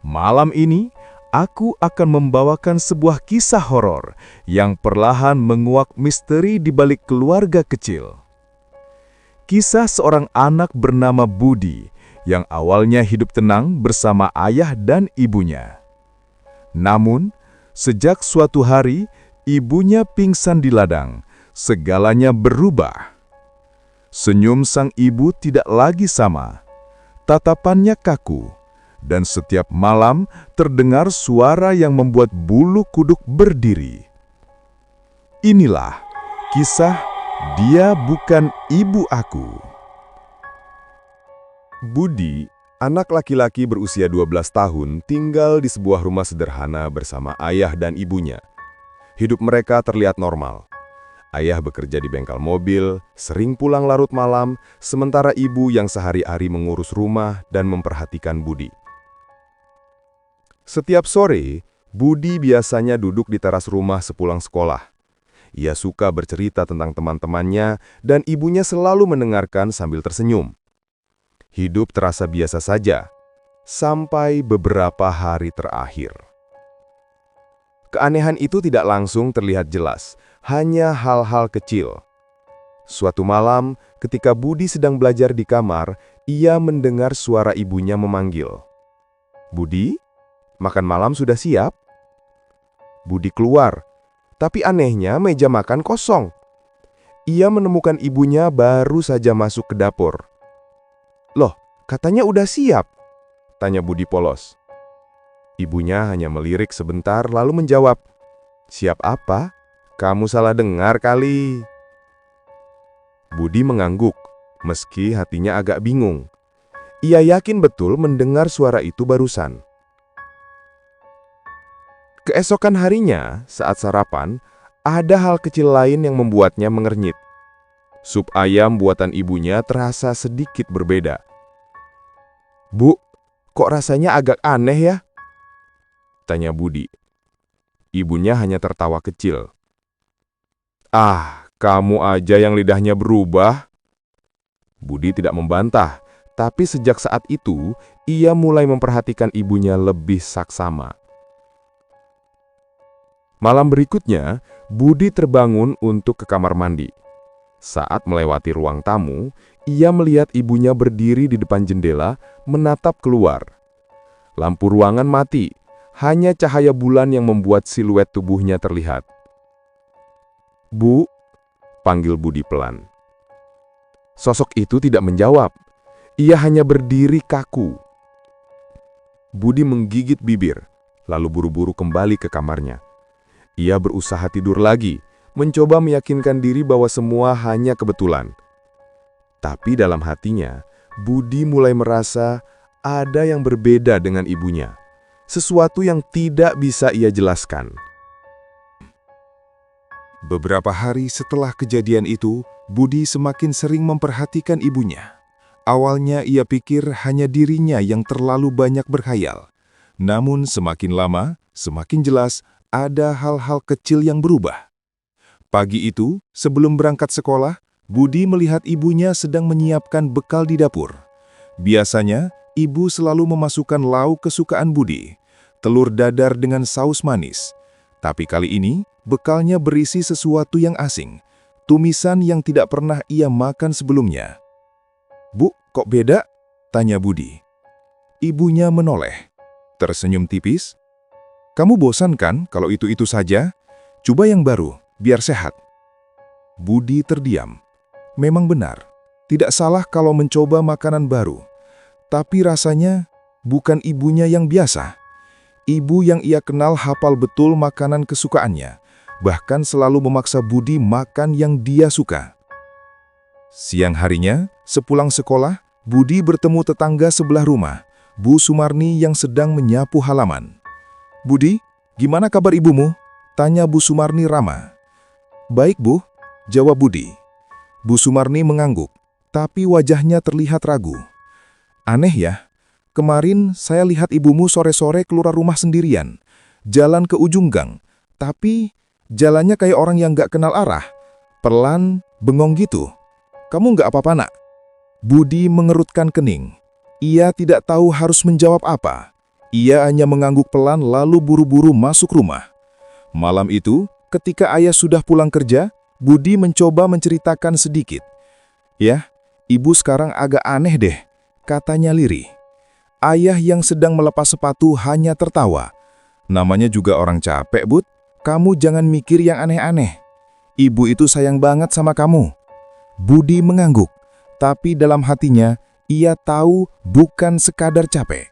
Malam ini, aku akan membawakan sebuah kisah horor yang perlahan menguak misteri di balik keluarga kecil. Kisah seorang anak bernama Budi yang awalnya hidup tenang bersama ayah dan ibunya. Namun, sejak suatu hari, ibunya pingsan di ladang, segalanya berubah. Senyum sang ibu tidak lagi sama, tatapannya kaku, dan setiap malam terdengar suara yang membuat bulu kuduk berdiri. Inilah kisah Dia Bukan Ibu Aku. Budi, anak laki-laki berusia 12 tahun, tinggal di sebuah rumah sederhana bersama ayah dan ibunya. Hidup mereka terlihat normal. Ayah bekerja di bengkel mobil, sering pulang larut malam, sementara ibu yang sehari-hari mengurus rumah dan memperhatikan Budi. Setiap sore, Budi biasanya duduk di teras rumah sepulang sekolah. Ia suka bercerita tentang teman-temannya dan ibunya selalu mendengarkan sambil tersenyum. Hidup terasa biasa saja, sampai beberapa hari terakhir. Keanehan itu tidak langsung terlihat jelas, hanya hal-hal kecil. Suatu malam, ketika Budi sedang belajar di kamar, ia mendengar suara ibunya memanggil. "Budi, makan malam sudah siap?" Budi keluar, tapi anehnya meja makan kosong. Ia menemukan ibunya baru saja masuk ke dapur. "Loh, katanya udah siap?" tanya Budi polos. Ibunya hanya melirik sebentar lalu menjawab, "Siap apa? Kamu salah dengar kali." Budi mengangguk, meski hatinya agak bingung. Ia yakin betul mendengar suara itu barusan. Keesokan harinya, saat sarapan, ada hal kecil lain yang membuatnya mengernyit. Sup ayam buatan ibunya terasa sedikit berbeda. "Bu, kok rasanya agak aneh ya?" tanya Budi. Ibunya hanya tertawa kecil. "Ah, kamu aja yang lidahnya berubah." Budi tidak membantah, tapi sejak saat itu, ia mulai memperhatikan ibunya lebih saksama. Malam berikutnya, Budi terbangun untuk ke kamar mandi. Saat melewati ruang tamu, ia melihat ibunya berdiri di depan jendela, menatap keluar. Lampu ruangan mati, hanya cahaya bulan yang membuat siluet tubuhnya terlihat. "Bu," panggil Budi pelan. Sosok itu tidak menjawab. Ia hanya berdiri kaku. Budi menggigit bibir, lalu buru-buru kembali ke kamarnya. Ia berusaha tidur lagi, mencoba meyakinkan diri bahwa semua hanya kebetulan. Tapi dalam hatinya, Budi mulai merasa ada yang berbeda dengan ibunya. Sesuatu yang tidak bisa ia jelaskan. Beberapa hari setelah kejadian itu, Budi semakin sering memperhatikan ibunya. Awalnya ia pikir hanya dirinya yang terlalu banyak berkhayal. Namun semakin lama, semakin jelas ada hal-hal kecil yang berubah. Pagi itu, sebelum berangkat sekolah, Budi melihat ibunya sedang menyiapkan bekal di dapur. Biasanya, ibu selalu memasukkan lauk kesukaan Budi, telur dadar dengan saus manis. Tapi kali ini, bekalnya berisi sesuatu yang asing, tumisan yang tidak pernah ia makan sebelumnya. "Bu, kok beda?" tanya Budi. Ibunya menoleh, tersenyum tipis. "Kamu bosan kan kalau itu-itu saja? Coba yang baru, biar sehat." Budi terdiam. Memang benar, tidak salah kalau mencoba makanan baru. Tapi rasanya bukan ibunya yang biasa. Ibu yang ia kenal hafal betul makanan kesukaannya, bahkan selalu memaksa Budi makan yang dia suka. Siang harinya, sepulang sekolah, Budi bertemu tetangga sebelah rumah, Bu Sumarni yang sedang menyapu halaman. "Budi, gimana kabar ibumu?" tanya Bu Sumarni ramah. "Baik, Bu," jawab Budi. Bu Sumarni mengangguk, tapi wajahnya terlihat ragu. "Aneh ya, kemarin saya lihat ibumu sore-sore keluar rumah sendirian, jalan ke ujung gang, tapi jalannya kayak orang yang gak kenal arah, pelan, bengong gitu. Kamu gak apa-apa, Nak?" Budi mengerutkan kening. Ia tidak tahu harus menjawab apa. Ia hanya mengangguk pelan lalu buru-buru masuk rumah. Malam itu, ketika ayah sudah pulang kerja, Budi mencoba menceritakan sedikit. "Ya, ibu sekarang agak aneh deh," katanya lirih. Ayah yang sedang melepas sepatu hanya tertawa. "Namanya juga orang capek, Bud. Kamu jangan mikir yang aneh-aneh. Ibu itu sayang banget sama kamu." Budi mengangguk, tapi dalam hatinya ia tahu bukan sekadar capek.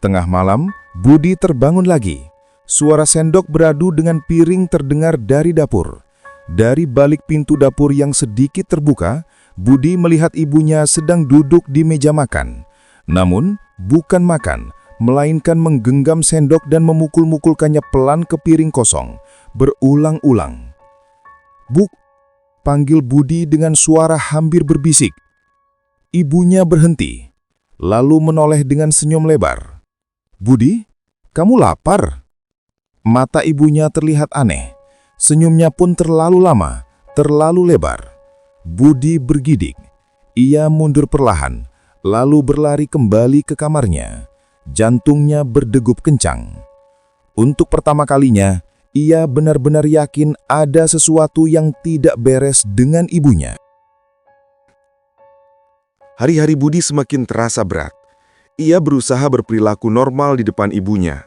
Tengah malam, Budi terbangun lagi. Suara sendok beradu dengan piring terdengar dari dapur. Dari balik pintu dapur yang sedikit terbuka, Budi melihat ibunya sedang duduk di meja makan. Namun, bukan makan, melainkan menggenggam sendok dan memukul-mukulkannya pelan ke piring kosong, berulang-ulang. "Buk," panggil Budi dengan suara hampir berbisik. Ibunya berhenti, lalu menoleh dengan senyum lebar. "Budi, kamu lapar?" Mata ibunya terlihat aneh. Senyumnya pun terlalu lama, terlalu lebar. Budi bergidik. Ia mundur perlahan, lalu berlari kembali ke kamarnya. Jantungnya berdegup kencang. Untuk pertama kalinya, ia benar-benar yakin ada sesuatu yang tidak beres dengan ibunya. Hari-hari Budi semakin terasa berat. Ia berusaha berperilaku normal di depan ibunya,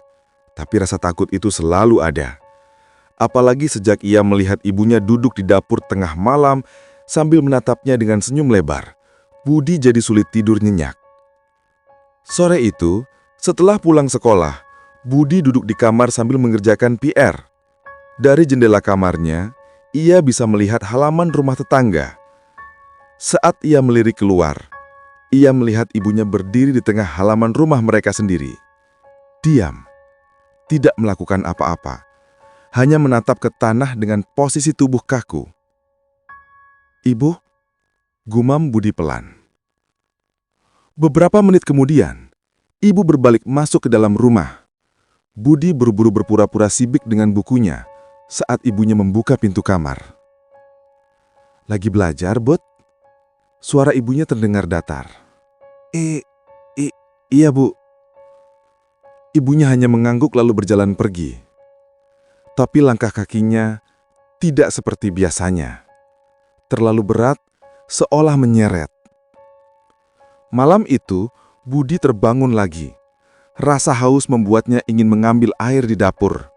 tapi rasa takut itu selalu ada. Apalagi sejak ia melihat ibunya duduk di dapur tengah malam sambil menatapnya dengan senyum lebar, Budi jadi sulit tidur nyenyak. Sore itu, setelah pulang sekolah, Budi duduk di kamar sambil mengerjakan PR. Dari jendela kamarnya, ia bisa melihat halaman rumah tetangga. Saat ia melirik keluar, ia melihat ibunya berdiri di tengah halaman rumah mereka sendiri. Diam, tidak melakukan apa-apa, hanya menatap ke tanah dengan posisi tubuh kaku. "Ibu," gumam Budi pelan. Beberapa menit kemudian, ibu berbalik masuk ke dalam rumah. Budi buru-buru berpura-pura sibuk dengan bukunya saat ibunya membuka pintu kamar. "Lagi belajar, Bud?" Suara ibunya terdengar datar. Iya, Bu." Ibunya hanya mengangguk lalu berjalan pergi. Tapi langkah kakinya tidak seperti biasanya. Terlalu berat, seolah menyeret. Malam itu, Budi terbangun lagi. Rasa haus membuatnya ingin mengambil air di dapur.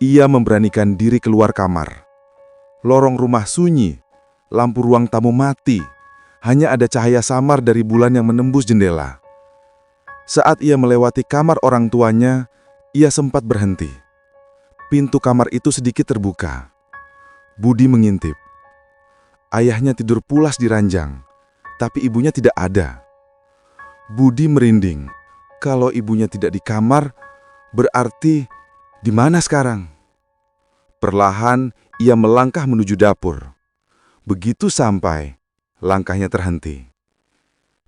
Ia memberanikan diri keluar kamar. Lorong rumah sunyi, lampu ruang tamu mati. Hanya ada cahaya samar dari bulan yang menembus jendela. Saat ia melewati kamar orang tuanya, ia sempat berhenti. Pintu kamar itu sedikit terbuka. Budi mengintip. Ayahnya tidur pulas di ranjang, tapi ibunya tidak ada. Budi merinding. Kalau ibunya tidak di kamar, berarti di mana sekarang? Perlahan, ia melangkah menuju dapur. Begitu sampai, langkahnya terhenti.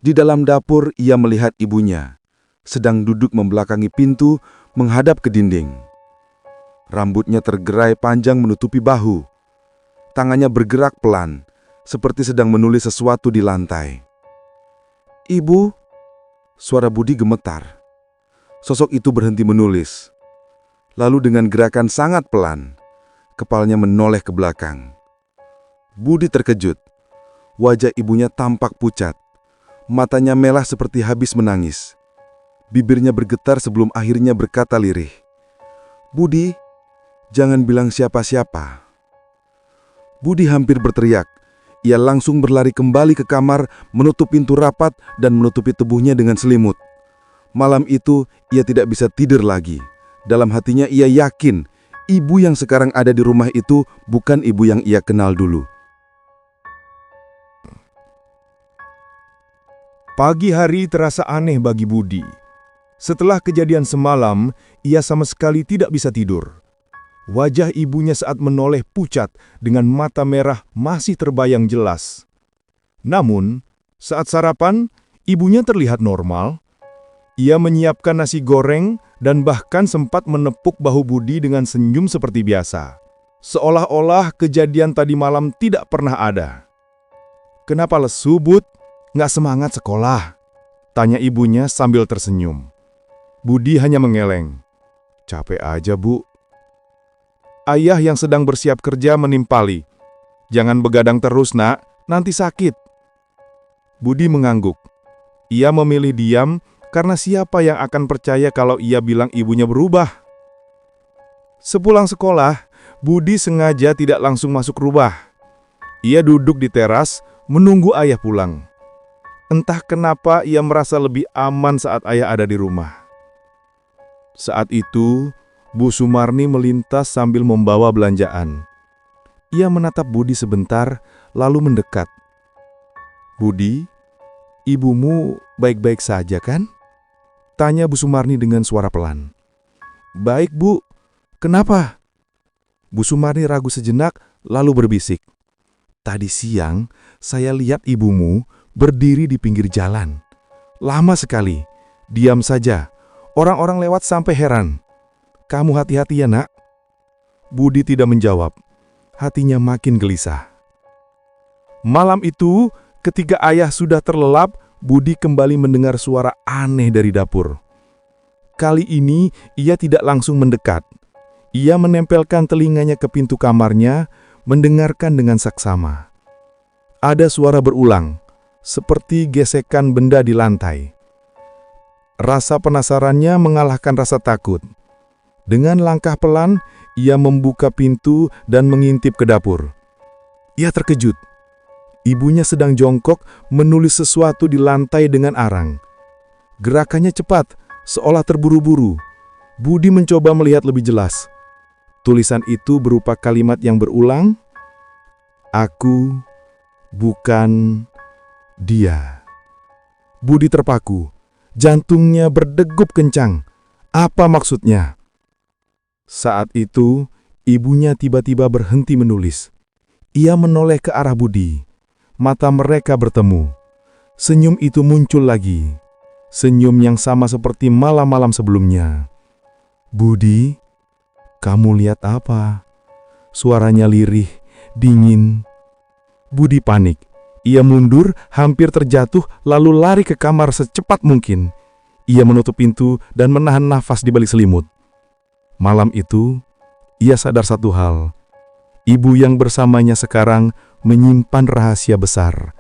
Di dalam dapur, ia melihat ibunya sedang duduk membelakangi pintu menghadap ke dinding. Rambutnya tergerai panjang menutupi bahu. Tangannya bergerak pelan, seperti sedang menulis sesuatu di lantai. "Ibu," suara Budi gemetar. Sosok itu berhenti menulis. Lalu dengan gerakan sangat pelan, kepalanya menoleh ke belakang. Budi terkejut. Wajah ibunya tampak pucat. Matanya merah seperti habis menangis. Bibirnya bergetar sebelum akhirnya berkata lirih, "Budi, jangan bilang siapa-siapa." Budi hampir berteriak. Ia langsung berlari kembali ke kamar, menutup pintu rapat dan menutupi tubuhnya dengan selimut. Malam itu, ia tidak bisa tidur lagi. Dalam hatinya ia yakin, ibu yang sekarang ada di rumah itu bukan ibu yang ia kenal dulu. Pagi hari terasa aneh bagi Budi. Setelah kejadian semalam, ia sama sekali tidak bisa tidur. Wajah ibunya saat menoleh pucat dengan mata merah masih terbayang jelas. Namun, saat sarapan, ibunya terlihat normal. Ia menyiapkan nasi goreng dan bahkan sempat menepuk bahu Budi dengan senyum seperti biasa. Seolah-olah kejadian tadi malam tidak pernah ada. "Kenapa lesu, Bud? Nggak semangat sekolah?" tanya ibunya sambil tersenyum. Budi hanya mengeleng. "Capek aja, Bu." Ayah yang sedang bersiap kerja menimpali. "Jangan begadang terus, Nak, nanti sakit." Budi mengangguk. Ia memilih diam karena siapa yang akan percaya kalau ia bilang ibunya berubah? Sepulang sekolah, Budi sengaja tidak langsung masuk rumah. Ia duduk di teras menunggu ayah pulang. Entah kenapa ia merasa lebih aman saat ayah ada di rumah. Saat itu, Bu Sumarni melintas sambil membawa belanjaan. Ia menatap Budi sebentar, lalu mendekat. "Budi, ibumu baik-baik saja kan?" tanya Bu Sumarni dengan suara pelan. "Baik, Bu. Kenapa?" Bu Sumarni ragu sejenak, lalu berbisik. "Tadi siang, saya lihat ibumu berdiri di pinggir jalan. Lama sekali, diam saja. Orang-orang lewat sampai heran. Kamu hati-hati ya, Nak." Budi tidak menjawab. Hatinya makin gelisah. Malam itu, ketika ayah sudah terlelap, Budi kembali mendengar suara aneh dari dapur. Kali ini, ia tidak langsung mendekat. Ia menempelkan telinganya ke pintu kamarnya, mendengarkan dengan saksama. Ada suara berulang, seperti gesekan benda di lantai. Rasa penasarannya mengalahkan rasa takut. Dengan langkah pelan, ia membuka pintu dan mengintip ke dapur. Ia terkejut. Ibunya sedang jongkok menulis sesuatu di lantai dengan arang. Gerakannya cepat, seolah terburu-buru. Budi mencoba melihat lebih jelas. Tulisan itu berupa kalimat yang berulang, "Aku bukan dia." Budi terpaku. Jantungnya berdegup kencang. Apa maksudnya? Saat itu, ibunya tiba-tiba berhenti menulis. Ia menoleh ke arah Budi. Mata mereka bertemu. Senyum itu muncul lagi. Senyum yang sama seperti malam-malam sebelumnya. "Budi, kamu lihat apa?" Suaranya lirih, dingin. Budi panik. Ia mundur, hampir terjatuh, lalu lari ke kamar secepat mungkin. Ia menutup pintu dan menahan nafas di balik selimut. Malam itu, ia sadar satu hal. Ibu yang bersamanya sekarang menyimpan rahasia besar.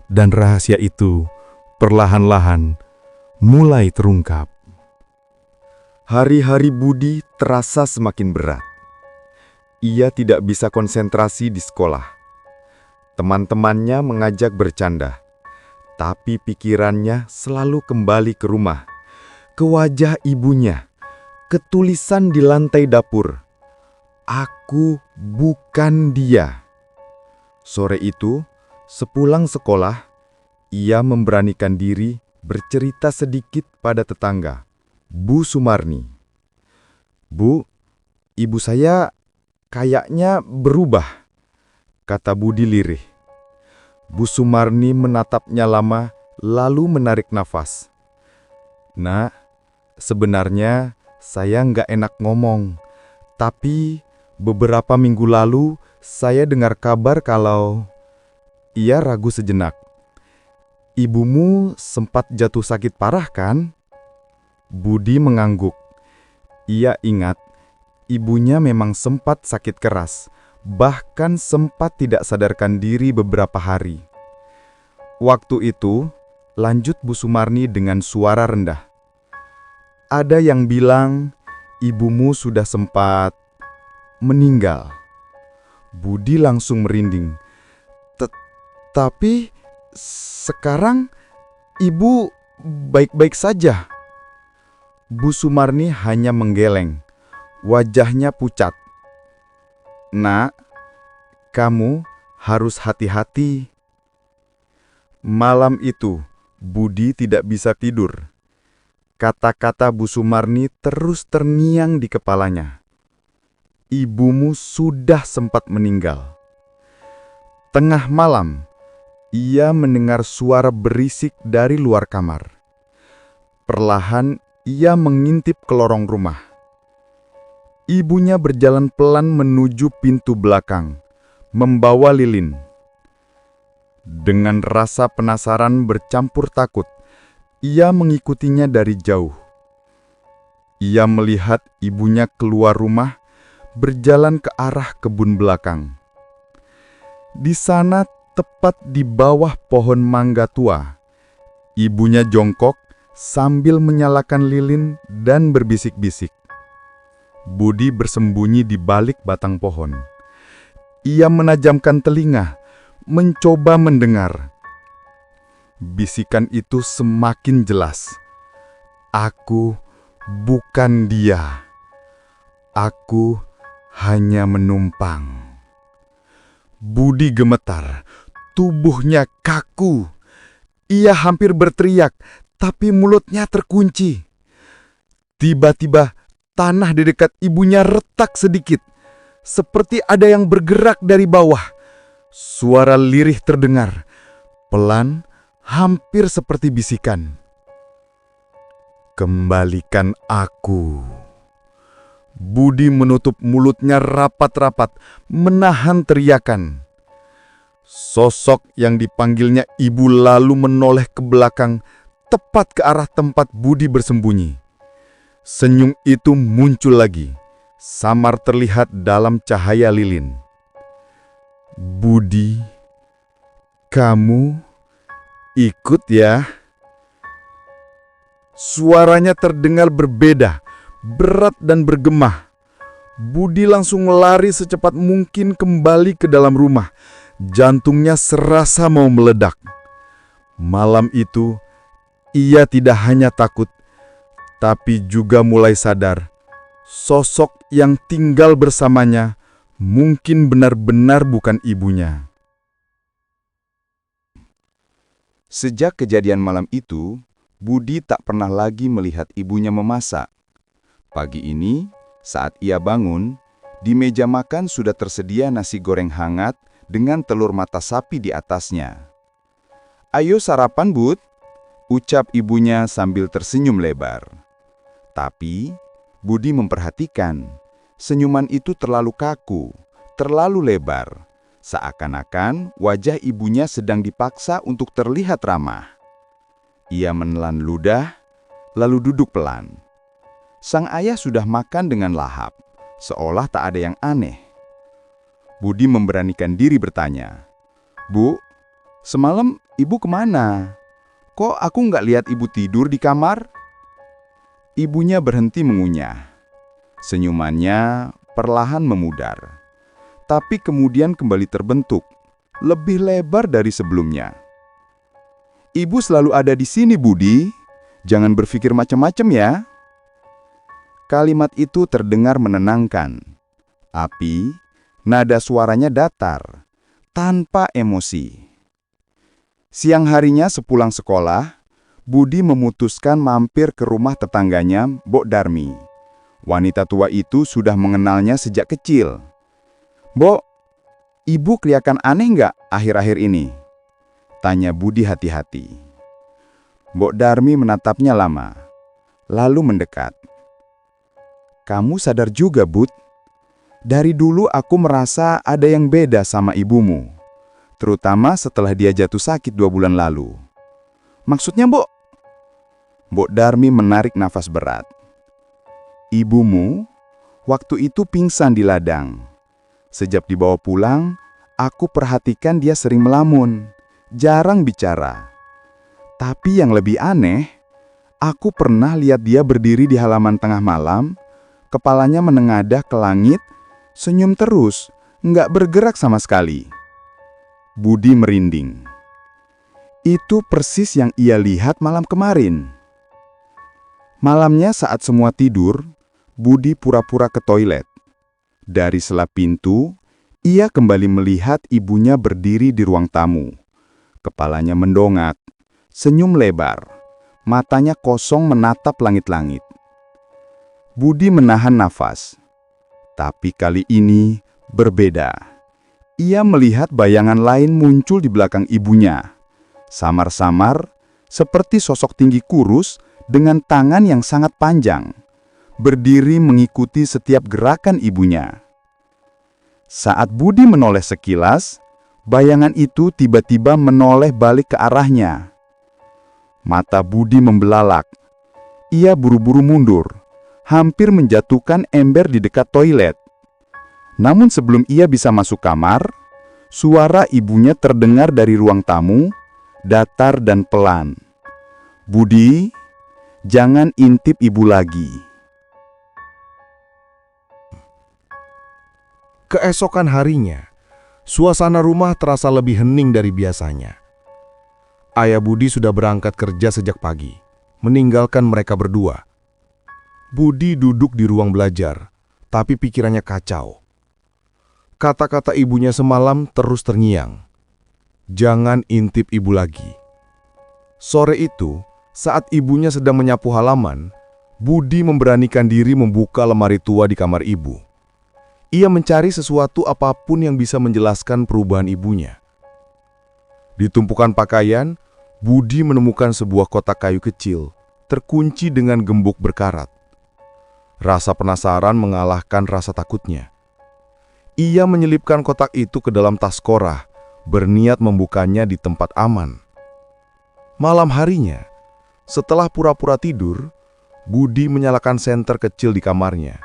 Dan rahasia itu perlahan-lahan mulai terungkap. Hari-hari Budi terasa semakin berat. Ia tidak bisa konsentrasi di sekolah. Teman-temannya mengajak bercanda, tapi pikirannya selalu kembali ke rumah, ke wajah ibunya, ke tulisan di lantai dapur. "Aku bukan dia." Sore itu, sepulang sekolah, ia memberanikan diri bercerita sedikit pada tetangga, Bu Sumarni. "Bu, ibu saya kayaknya berubah," kata Budi lirih. Bu Sumarni menatapnya lama, lalu menarik nafas. "Nak, sebenarnya saya nggak enak ngomong, tapi beberapa minggu lalu saya dengar kabar kalau..." Ia ragu sejenak. "Ibumu sempat jatuh sakit parah kan?" Budi mengangguk. Ia ingat, ibunya memang sempat sakit keras. Bahkan sempat tidak sadarkan diri beberapa hari. Waktu itu, lanjut Bu Sumarni dengan suara rendah. "Ada yang bilang ibumu sudah sempat meninggal." Budi langsung merinding. "Tapi sekarang ibu baik-baik saja." Bu Sumarni hanya menggeleng. Wajahnya pucat. "Nak, kamu harus hati-hati." Malam itu, Budi tidak bisa tidur. Kata-kata Bu Sumarni terus terngiang di kepalanya. Ibumu sudah sempat meninggal. Tengah malam, ia mendengar suara berisik dari luar kamar. Perlahan, ia mengintip ke lorong rumah. Ibunya berjalan pelan menuju pintu belakang, membawa lilin. Dengan rasa penasaran bercampur takut, ia mengikutinya dari jauh. Ia melihat ibunya keluar rumah, berjalan ke arah kebun belakang. Di sana, tepat di bawah pohon mangga tua, ibunya jongkok sambil menyalakan lilin dan berbisik-bisik. Budi bersembunyi di balik batang pohon. Ia menajamkan telinga, mencoba mendengar. Bisikan itu semakin jelas. Aku bukan dia. Aku hanya menumpang. Budi gemetar, tubuhnya kaku. Ia hampir berteriak, tapi mulutnya terkunci. Tiba-tiba, tanah di dekat ibunya retak sedikit, seperti ada yang bergerak dari bawah. Suara lirih terdengar, pelan, hampir seperti bisikan. Kembalikan aku. Budi menutup mulutnya rapat-rapat, menahan teriakan. Sosok yang dipanggilnya ibu lalu menoleh ke belakang, tepat ke arah tempat Budi bersembunyi. Senyum itu muncul lagi, samar terlihat dalam cahaya lilin. Budi, kamu ikut ya? Suaranya terdengar berbeda, berat dan bergemah. Budi langsung lari secepat mungkin kembali ke dalam rumah. Jantungnya serasa mau meledak. Malam itu, ia tidak hanya takut, tapi juga mulai sadar. Sosok yang tinggal bersamanya mungkin benar-benar bukan ibunya. Sejak kejadian malam itu, Budi tak pernah lagi melihat ibunya memasak. Pagi ini, saat ia bangun, di meja makan sudah tersedia nasi goreng hangat dengan telur mata sapi di atasnya. "Ayo sarapan, Bud," ucap ibunya sambil tersenyum lebar. Tapi, Budi memperhatikan, senyuman itu terlalu kaku, terlalu lebar, seakan-akan wajah ibunya sedang dipaksa untuk terlihat ramah. Ia menelan ludah, lalu duduk pelan. Sang ayah sudah makan dengan lahap, seolah tak ada yang aneh. Budi memberanikan diri bertanya, "Bu, semalam ibu kemana? Kok aku nggak lihat ibu tidur di kamar?" Ibunya berhenti mengunyah. Senyumannya perlahan memudar, tapi kemudian kembali terbentuk, lebih lebar dari sebelumnya. "Ibu selalu ada di sini, Budi. Jangan berpikir macam-macam ya." Kalimat itu terdengar menenangkan. Tapi, nada suaranya datar, tanpa emosi. Siang harinya sepulang sekolah, Budi memutuskan mampir ke rumah tetangganya, Mbok Darmi. Wanita tua itu sudah mengenalnya sejak kecil. "Mbok, ibu kelihatan aneh nggak akhir-akhir ini?" tanya Budi hati-hati. Mbok Darmi menatapnya lama, lalu mendekat. "Kamu sadar juga, Bud? Dari dulu aku merasa ada yang beda sama ibumu, terutama setelah dia jatuh sakit 2 bulan lalu." "Maksudnya, Mbok?" Mbok Darmi menarik nafas berat. "Ibumu waktu itu pingsan di ladang. Sejak dibawa pulang, aku perhatikan dia sering melamun, jarang bicara. Tapi yang lebih aneh, aku pernah lihat dia berdiri di halaman tengah malam, kepalanya menengadah ke langit, senyum terus, nggak bergerak sama sekali." Budi merinding. Itu persis yang ia lihat malam kemarin. Malamnya saat semua tidur, Budi pura-pura ke toilet. Dari sela pintu, ia kembali melihat ibunya berdiri di ruang tamu. Kepalanya mendongak, senyum lebar, matanya kosong menatap langit-langit. Budi menahan nafas. Tapi kali ini berbeda. Ia melihat bayangan lain muncul di belakang ibunya. Samar-samar, seperti sosok tinggi kurus dengan tangan yang sangat panjang, berdiri mengikuti setiap gerakan ibunya. Saat Budi menoleh sekilas, bayangan itu tiba-tiba menoleh balik ke arahnya. Mata Budi membelalak. Ia buru-buru mundur, hampir menjatuhkan ember di dekat toilet. Namun sebelum ia bisa masuk kamar, suara ibunya terdengar dari ruang tamu, datar dan pelan. "Budi, jangan intip ibu lagi." Keesokan harinya, suasana rumah terasa lebih hening dari biasanya. Ayah Budi sudah berangkat kerja sejak pagi, meninggalkan mereka berdua. Budi duduk di ruang belajar, tapi pikirannya kacau. Kata-kata ibunya semalam terus terngiang. Jangan intip ibu lagi. Sore itu, saat ibunya sedang menyapu halaman, Budi memberanikan diri membuka lemari tua di kamar ibu. Ia mencari sesuatu apapun yang bisa menjelaskan perubahan ibunya. Di tumpukan pakaian, Budi menemukan sebuah kotak kayu kecil, terkunci dengan gembok berkarat. Rasa penasaran mengalahkan rasa takutnya. Ia menyelipkan kotak itu ke dalam tas Korah, berniat membukanya di tempat aman. Malam harinya, setelah pura-pura tidur, Budi menyalakan senter kecil di kamarnya.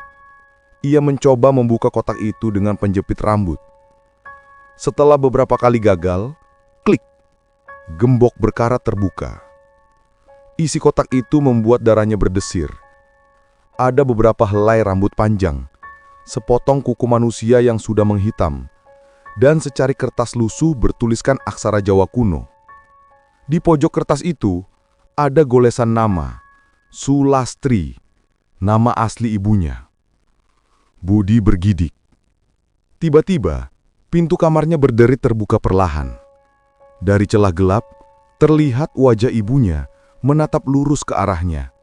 Ia mencoba membuka kotak itu dengan penjepit rambut. Setelah beberapa kali gagal, klik, gembok berkarat terbuka. Isi kotak itu membuat darahnya berdesir. Ada beberapa helai rambut panjang, sepotong kuku manusia yang sudah menghitam, dan secari kertas lusuh bertuliskan aksara Jawa kuno. Di pojok kertas itu, ada golesan nama, Sulastri, nama asli ibunya. Budi bergidik. Tiba-tiba, pintu kamarnya berderit terbuka perlahan. Dari celah gelap, terlihat wajah ibunya menatap lurus ke arahnya.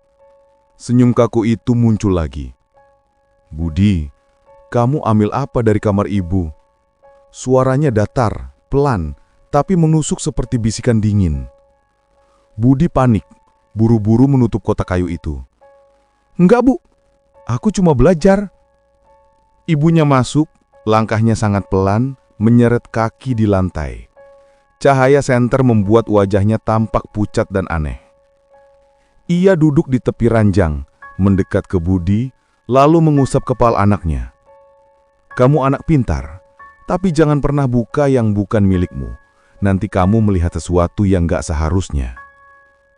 Senyum kaku itu muncul lagi. "Budi, kamu ambil apa dari kamar ibu?" Suaranya datar, pelan, tapi menusuk seperti bisikan dingin. Budi panik, buru-buru menutup kotak kayu itu. "Enggak, Bu. Aku cuma belajar." Ibunya masuk, langkahnya sangat pelan, menyeret kaki di lantai. Cahaya senter membuat wajahnya tampak pucat dan aneh. Ia duduk di tepi ranjang, mendekat ke Budi, lalu mengusap kepala anaknya. "Kamu anak pintar, tapi jangan pernah buka yang bukan milikmu. Nanti kamu melihat sesuatu yang gak seharusnya."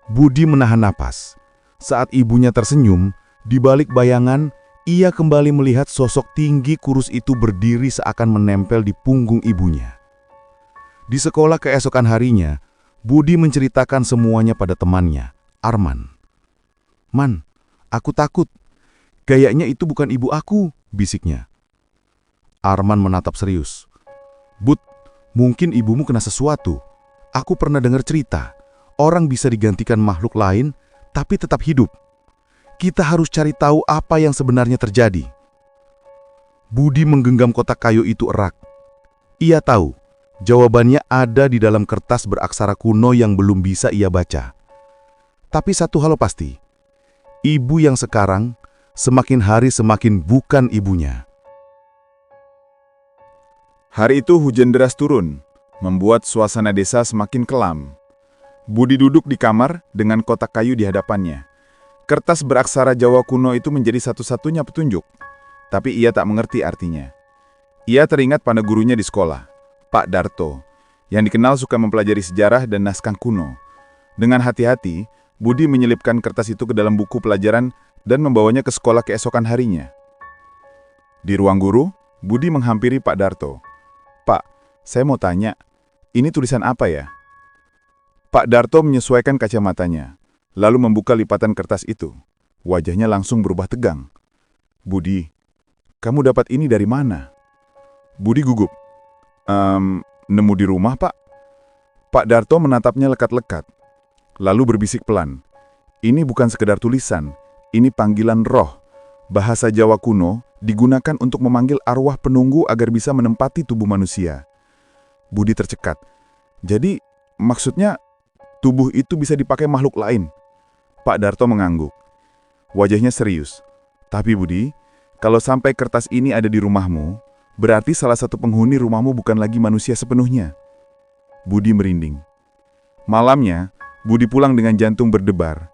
Budi menahan napas. Saat ibunya tersenyum, di balik bayangan, ia kembali melihat sosok tinggi kurus itu berdiri seakan menempel di punggung ibunya. Di sekolah keesokan harinya, Budi menceritakan semuanya pada temannya, Arman. "Man, aku takut. Kayaknya itu bukan ibu aku," bisiknya. Arman menatap serius. "Bud, mungkin ibumu kena sesuatu. Aku pernah dengar cerita, orang bisa digantikan makhluk lain, tapi tetap hidup. Kita harus cari tahu apa yang sebenarnya terjadi." Budi menggenggam kotak kayu itu erat. Ia tahu, jawabannya ada di dalam kertas beraksara kuno yang belum bisa ia baca. Tapi satu hal pasti, ibu yang sekarang semakin hari semakin bukan ibunya. Hari itu hujan deras turun, membuat suasana desa semakin kelam. Budi duduk di kamar dengan kotak kayu di hadapannya. Kertas beraksara Jawa kuno itu menjadi satu-satunya petunjuk, tapi ia tak mengerti artinya. Ia teringat pada gurunya di sekolah, Pak Darto, yang dikenal suka mempelajari sejarah dan naskah kuno. Dengan hati-hati, Budi menyelipkan kertas itu ke dalam buku pelajaran dan membawanya ke sekolah keesokan harinya. Di ruang guru, Budi menghampiri Pak Darto. "Pak, saya mau tanya, ini tulisan apa ya?" Pak Darto menyesuaikan kacamatanya, lalu membuka lipatan kertas itu. Wajahnya langsung berubah tegang. "Budi, kamu dapat ini dari mana?" Budi gugup. Nemu di rumah, Pak." Pak Darto menatapnya lekat-lekat, lalu berbisik pelan. "Ini bukan sekedar tulisan, ini panggilan roh. Bahasa Jawa kuno digunakan untuk memanggil arwah penunggu agar bisa menempati tubuh manusia." Budi tercekat. "Jadi, maksudnya tubuh itu bisa dipakai makhluk lain?" Pak Darto mengangguk. Wajahnya serius. "Tapi Budi, kalau sampai kertas ini ada di rumahmu, berarti salah satu penghuni rumahmu bukan lagi manusia sepenuhnya." Budi merinding. Malamnya, Budi pulang dengan jantung berdebar.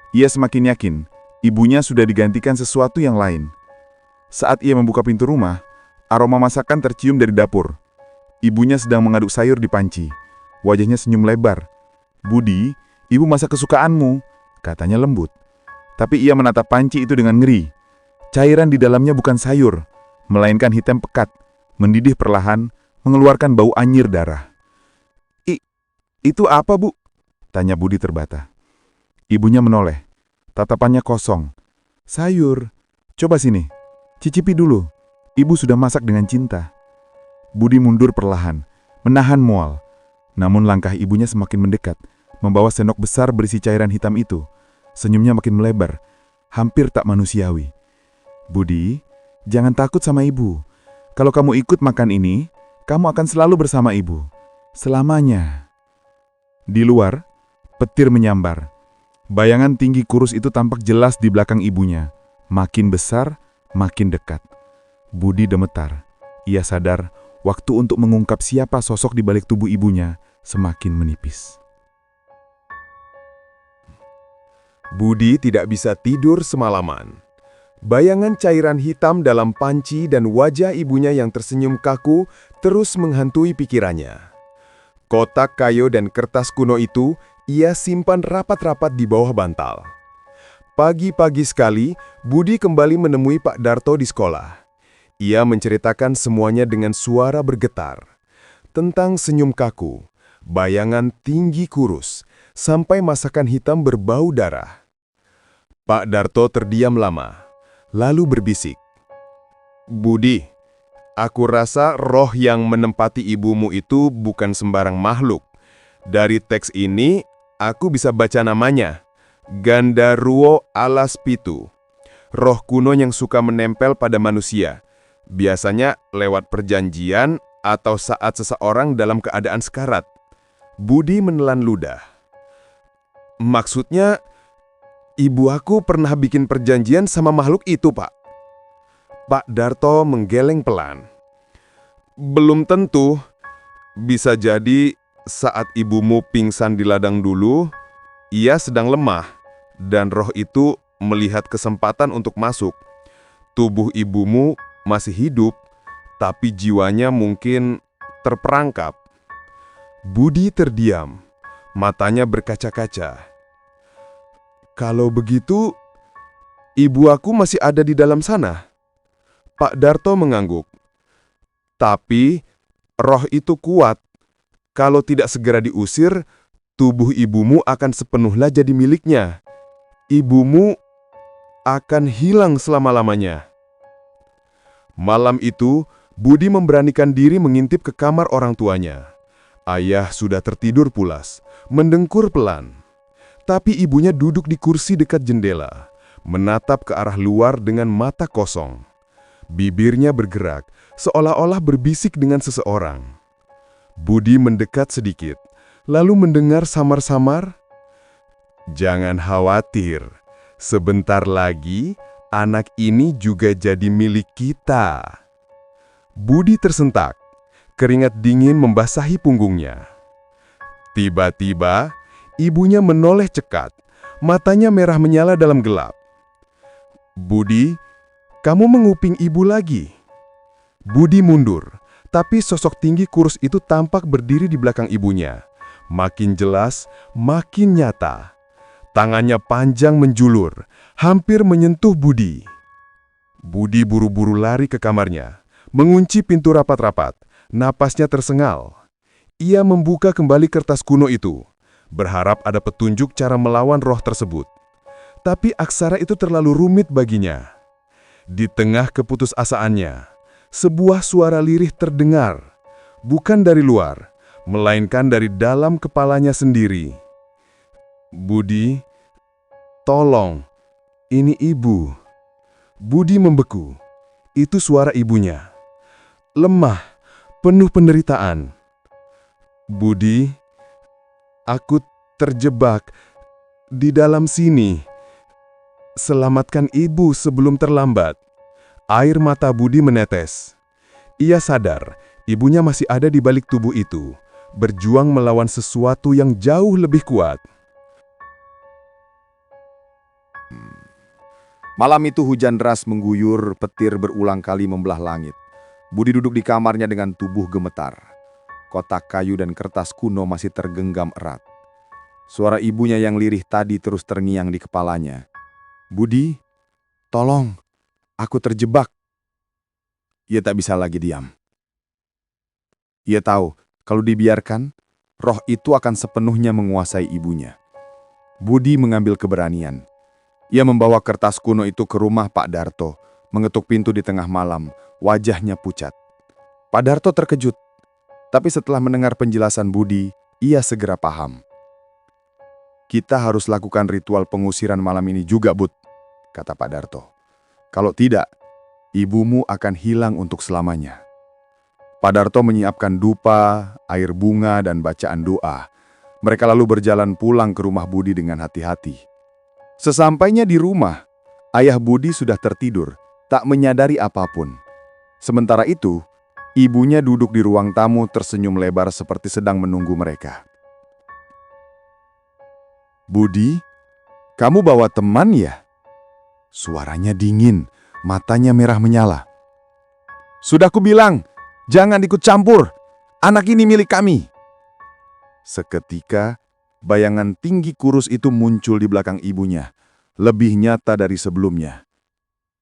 Ia semakin yakin Ibunya sudah digantikan sesuatu yang lain. Saat ia membuka pintu rumah, aroma masakan tercium dari dapur. Ibunya sedang mengaduk sayur di panci. Wajahnya senyum lebar. "Budi, ibu masak kesukaanmu," katanya lembut. Tapi ia menatap panci itu dengan ngeri. Cairan di dalamnya bukan sayur, melainkan hitam pekat, mendidih perlahan, mengeluarkan bau anyir darah. Itu apa, Bu?" tanya Budi terbata. Ibunya menoleh. Tatapannya kosong. "Sayur. Coba sini. Cicipi dulu. Ibu sudah masak dengan cinta." Budi mundur perlahan, menahan mual. Namun langkah ibunya semakin mendekat, membawa sendok besar berisi cairan hitam itu. Senyumnya makin melebar, hampir tak manusiawi. "Budi, jangan takut sama ibu. Kalau kamu ikut makan ini, kamu akan selalu bersama ibu. Selamanya." Di luar, petir menyambar. Bayangan tinggi kurus itu tampak jelas di belakang ibunya. Makin besar, makin dekat. Budi gemetar. Ia sadar waktu untuk mengungkap siapa sosok di balik tubuh ibunya semakin menipis. Budi tidak bisa tidur semalaman. Bayangan cairan hitam dalam panci dan wajah ibunya yang tersenyum kaku terus menghantui pikirannya. Kotak kayu dan kertas kuno itu ia simpan rapat-rapat di bawah bantal. Pagi-pagi sekali, Budi kembali menemui Pak Darto di sekolah. Ia menceritakan semuanya dengan suara bergetar. Tentang senyum kaku, bayangan tinggi kurus, sampai masakan hitam berbau darah. Pak Darto terdiam lama, lalu berbisik, "Budi, aku rasa roh yang menempati ibumu itu bukan sembarang makhluk. Dari teks ini, aku bisa baca namanya, Gandaruo Alaspitu. Roh kuno yang suka menempel pada manusia, biasanya lewat perjanjian atau saat seseorang dalam keadaan sekarat." Budi menelan ludah. "Maksudnya, ibu aku pernah bikin perjanjian sama makhluk itu, Pak?" Pak Darto menggeleng pelan. "Belum tentu. Bisa jadi saat ibumu pingsan di ladang dulu, ia sedang lemah, dan roh itu melihat kesempatan untuk masuk. Tubuh ibumu masih hidup, tapi jiwanya mungkin terperangkap." Budi terdiam, matanya berkaca-kaca. "Kalau begitu, ibu aku masih ada di dalam sana?" Pak Darto mengangguk. "Tapi roh itu kuat. Kalau tidak segera diusir, tubuh ibumu akan sepenuhnya jadi miliknya. Ibumu akan hilang selama-lamanya." Malam itu, Budi memberanikan diri mengintip ke kamar orang tuanya. Ayah sudah tertidur pulas, mendengkur pelan. Tapi ibunya duduk di kursi dekat jendela, menatap ke arah luar dengan mata kosong. Bibirnya bergerak, seolah-olah berbisik dengan seseorang. Budi mendekat sedikit, lalu mendengar samar-samar, "Jangan khawatir, sebentar lagi anak ini juga jadi milik kita." Budi tersentak, keringat dingin membasahi punggungnya. Tiba-tiba, ibunya menoleh cekat, matanya merah menyala dalam gelap. "Budi, kamu menguping ibu lagi." Budi mundur, tapi sosok tinggi kurus itu tampak berdiri di belakang ibunya. Makin jelas, makin nyata. Tangannya panjang menjulur, hampir menyentuh Budi. Budi buru-buru lari ke kamarnya, mengunci pintu rapat-rapat, napasnya tersengal. Ia membuka kembali kertas kuno itu, berharap ada petunjuk cara melawan roh tersebut. Tapi aksara itu terlalu rumit baginya. Di tengah keputusasaannya, sebuah suara lirih terdengar, bukan dari luar, melainkan dari dalam kepalanya sendiri. "Budi, tolong, ini ibu." Budi membeku. Itu suara ibunya. Lemah, penuh penderitaan. "Budi, aku terjebak di dalam sini. Selamatkan ibu sebelum terlambat." Air mata Budi menetes. Ia sadar ibunya masih ada di balik tubuh itu, berjuang melawan sesuatu yang jauh lebih kuat. Malam itu hujan deras mengguyur, petir berulang kali membelah langit. Budi duduk di kamarnya dengan tubuh gemetar. Kotak kayu dan kertas kuno masih tergenggam erat. Suara ibunya yang lirih tadi terus terngiang di kepalanya. "Budi, tolong, aku terjebak." Ia tak bisa lagi diam. Ia tahu, kalau dibiarkan, roh itu akan sepenuhnya menguasai ibunya. Budi mengambil keberanian. Ia membawa kertas kuno itu ke rumah Pak Darto, mengetuk pintu di tengah malam, wajahnya pucat. Pak Darto terkejut, tapi setelah mendengar penjelasan Budi, ia segera paham. "Kita harus lakukan ritual pengusiran malam ini juga, Bud," kata Pak Darto. "Kalau tidak, ibumu akan hilang untuk selamanya." Pak Darto menyiapkan dupa, air bunga, dan bacaan doa. Mereka lalu berjalan pulang ke rumah Budi dengan hati-hati. Sesampainya di rumah, ayah Budi sudah tertidur, tak menyadari apapun. Sementara itu, ibunya duduk di ruang tamu tersenyum lebar seperti sedang menunggu mereka. "Budi, kamu bawa teman ya?" Suaranya dingin, matanya merah menyala. "Sudah kubilang, jangan ikut campur. Anak ini milik kami." Seketika, bayangan tinggi kurus itu muncul di belakang ibunya, lebih nyata dari sebelumnya.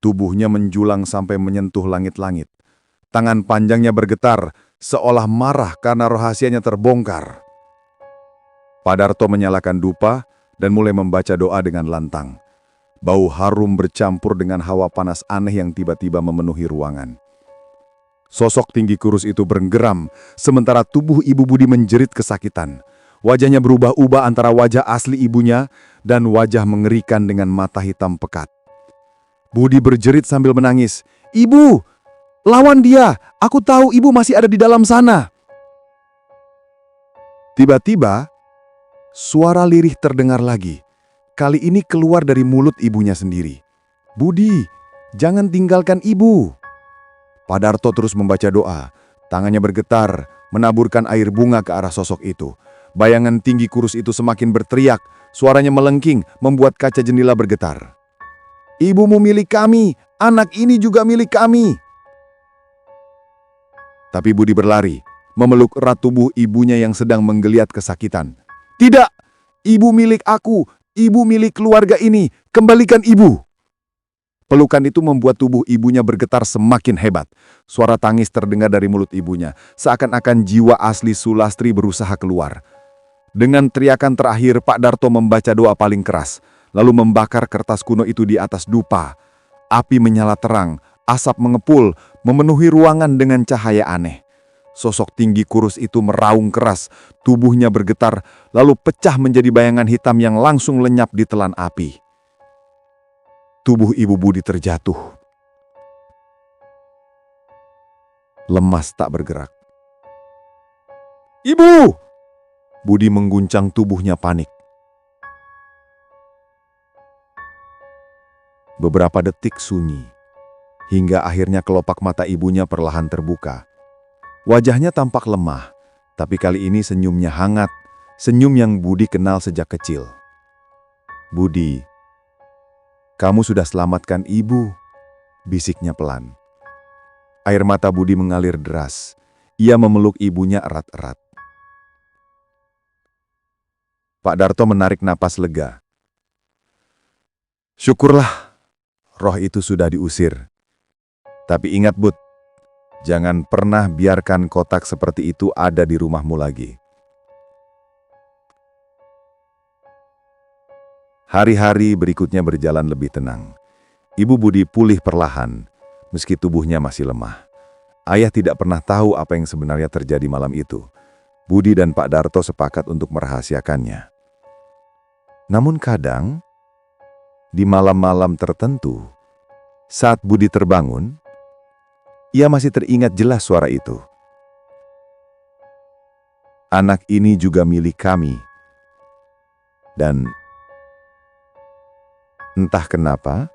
Tubuhnya menjulang sampai menyentuh langit-langit. Tangan panjangnya bergetar, seolah marah karena rahasianya terbongkar. Pak Darto menyalakan dupa dan mulai membaca doa dengan lantang. Bau harum bercampur dengan hawa panas aneh yang tiba-tiba memenuhi ruangan. Sosok tinggi kurus itu bergeram, sementara tubuh Ibu Budi menjerit kesakitan. Wajahnya berubah-ubah antara wajah asli ibunya dan wajah mengerikan dengan mata hitam pekat. Budi berjerit sambil menangis, "Ibu, lawan dia! Aku tahu ibu masih ada di dalam sana!" Tiba-tiba, suara lirih terdengar lagi. Kali ini keluar dari mulut ibunya sendiri. "Budi, jangan tinggalkan ibu!" Pak Darto terus membaca doa. Tangannya bergetar, menaburkan air bunga ke arah sosok itu. Bayangan tinggi kurus itu semakin berteriak. Suaranya melengking, membuat kaca jendela bergetar. "Ibumu milik kami, anak ini juga milik kami." Tapi Budi berlari, memeluk erat tubuh ibunya yang sedang menggeliat kesakitan. "Tidak! Ibu milik aku, ibu milik keluarga ini, kembalikan ibu!" Pelukan itu membuat tubuh ibunya bergetar semakin hebat. Suara tangis terdengar dari mulut ibunya, seakan-akan jiwa asli Sulastri berusaha keluar. Dengan teriakan terakhir, Pak Darto membaca doa paling keras, lalu membakar kertas kuno itu di atas dupa. Api menyala terang, asap mengepul, memenuhi ruangan dengan cahaya aneh. Sosok tinggi kurus itu meraung keras, tubuhnya bergetar, lalu pecah menjadi bayangan hitam yang langsung lenyap di telan api. Tubuh Ibu Budi terjatuh. Lemas tak bergerak. "Ibu!" Budi mengguncang tubuhnya panik. Beberapa detik sunyi, hingga akhirnya kelopak mata ibunya perlahan terbuka. Wajahnya tampak lemah, tapi kali ini senyumnya hangat, senyum yang Budi kenal sejak kecil. "Budi, kamu sudah selamatkan ibu," bisiknya pelan. Air mata Budi mengalir deras. Ia memeluk ibunya erat-erat. Pak Darto menarik napas lega. "Syukurlah, roh itu sudah diusir. Tapi ingat, Bud, jangan pernah biarkan kotak seperti itu ada di rumahmu lagi." Hari-hari berikutnya berjalan lebih tenang. Ibu Budi pulih perlahan, meski tubuhnya masih lemah. Ayah tidak pernah tahu apa yang sebenarnya terjadi malam itu. Budi dan Pak Darto sepakat untuk merahasiakannya. Namun kadang, di malam-malam tertentu, saat Budi terbangun, ia masih teringat jelas suara itu. "Anak ini juga milik kami." Dan entah kenapa,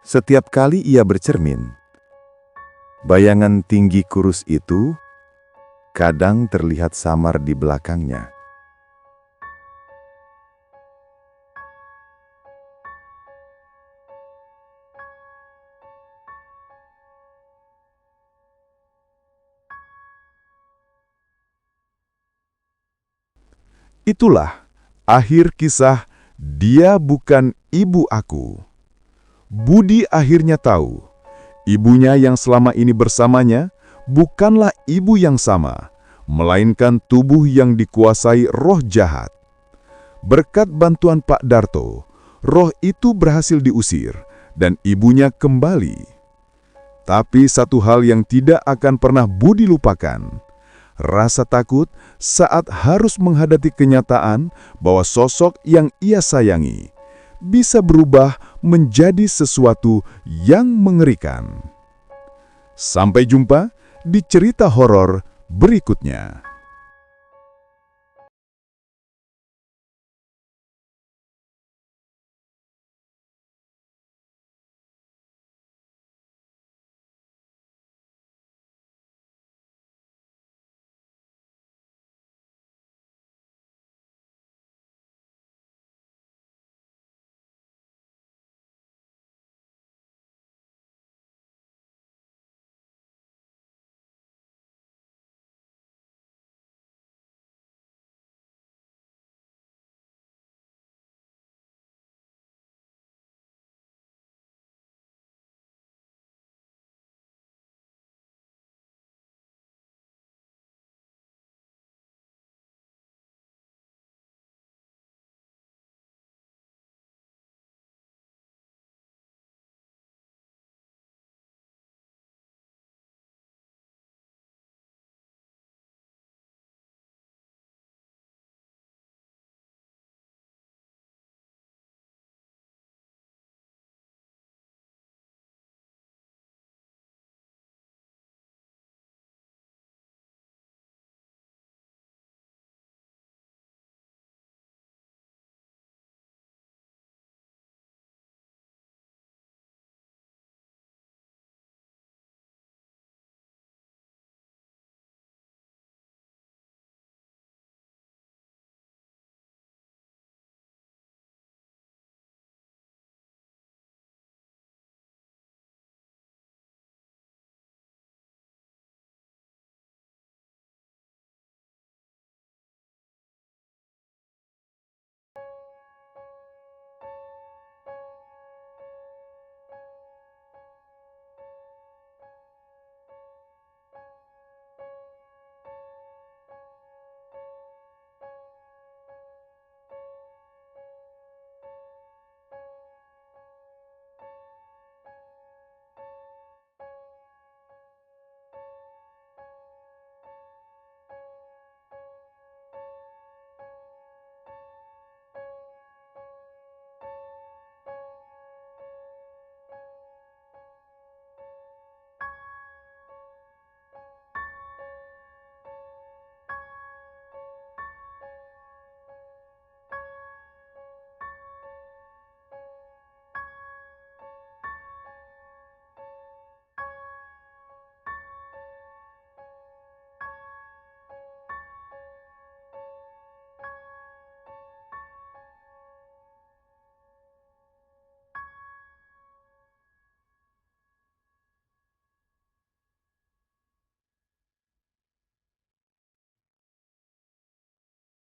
setiap kali ia bercermin, bayangan tinggi kurus itu kadang terlihat samar di belakangnya. Itulah akhir kisah Dia Bukan Ibu Aku. Budi akhirnya tahu, ibunya yang selama ini bersamanya bukanlah ibu yang sama, melainkan tubuh yang dikuasai roh jahat. Berkat bantuan Pak Darto, roh itu berhasil diusir dan ibunya kembali. Tapi satu hal yang tidak akan pernah Budi lupakan, rasa takut saat harus menghadapi kenyataan bahwa sosok yang ia sayangi bisa berubah menjadi sesuatu yang mengerikan. Sampai jumpa di cerita horor berikutnya.